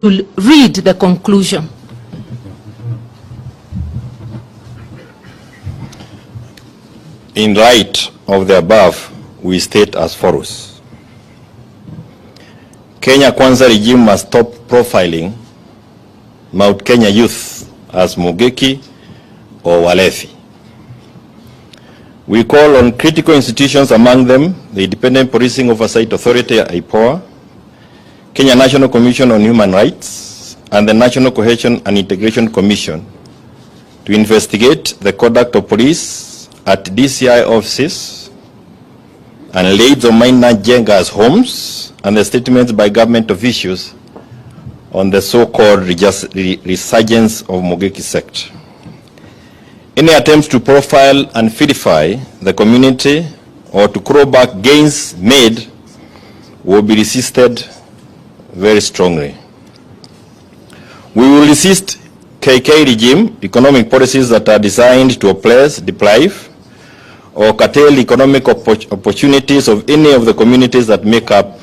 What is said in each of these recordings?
to read the conclusion. In light of the above, we state as follows. Kenya Kwanza regime must stop profiling Mount Kenya youth as Mugeki or Walefi. We call on critical institutions, among them the Independent Policing Oversight Authority, IPOA, Kenya National Commission on Human Rights, and the National Cohesion and Integration Commission to investigate the conduct of police at DCI offices and raids on minor Jenga's homes, and the statements by government officials on the so-called resurgence of Mugeki sect. Any attempts to profile and vilify the community or to claw back gains made will be resisted very strongly. We will resist KK regime economic policies that are designed to oppress, deprive, or curtail economic opportunities of any of the communities that make up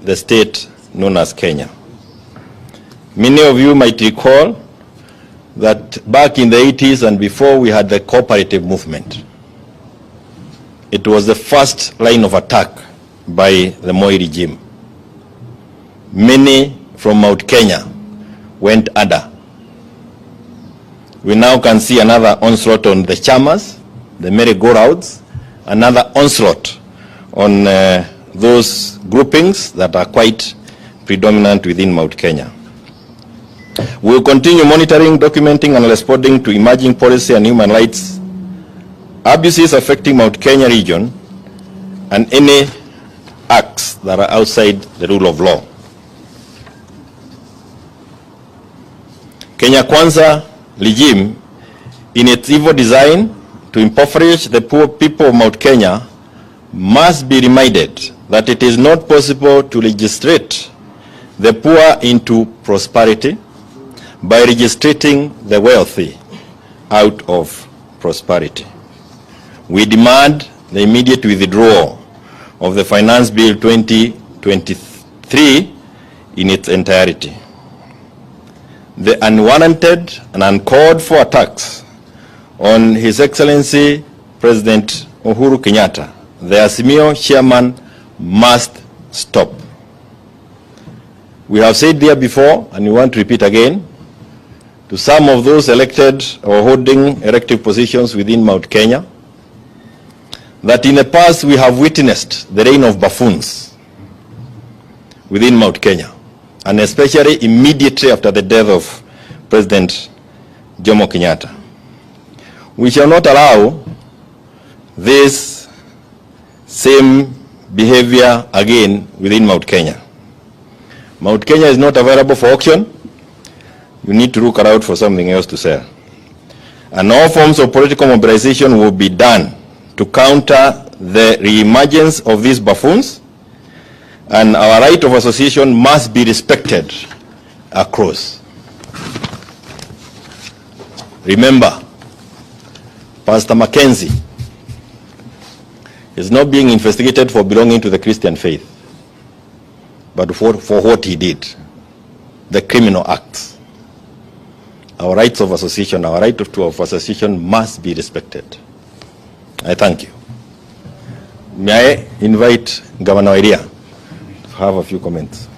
the state known as Kenya. Many of you might recall that back in the 80s and before, we had the cooperative movement. It was the first line of attack by the Moi regime. Many from Mount Kenya went under. We now can see another onslaught on the chamas, the merry-go-rounds, another onslaught on those groupings that are quite predominant within Mount Kenya. We will continue monitoring, documenting, and responding to emerging policy and human rights abuses affecting Mount Kenya region and any acts that are outside the rule of law. Kenya Kwanza regime, in its evil design to impoverish the poor people of Mount Kenya, must be reminded that it is not possible to legislate the poor into prosperity by registrating the wealthy out of prosperity. We demand the immediate withdrawal of the Finance Bill 2023 in its entirety. The unwarranted and uncalled for attacks on His Excellency President Uhuru Kenyatta, the Azimio chairman, must stop. We have said there before, and we want to repeat again, to some of those elected or holding elective positions within Mount Kenya, that in the past we have witnessed the reign of buffoons within Mount Kenya, and especially immediately after the death of President Jomo Kenyatta. We shall not allow this same behavior again within Mount Kenya. Mount Kenya is not available for auction. You need to look around for something else to sell. And all forms of political mobilization will be done to counter the reemergence of these buffoons, and our right of association must be respected across. Remember, Pastor Mackenzie is not being investigated for belonging to the Christian faith, but for what he did, the criminal acts. Our rights of association, our right of association must be respected. I thank you. May I invite Governor Raila to have a few comments?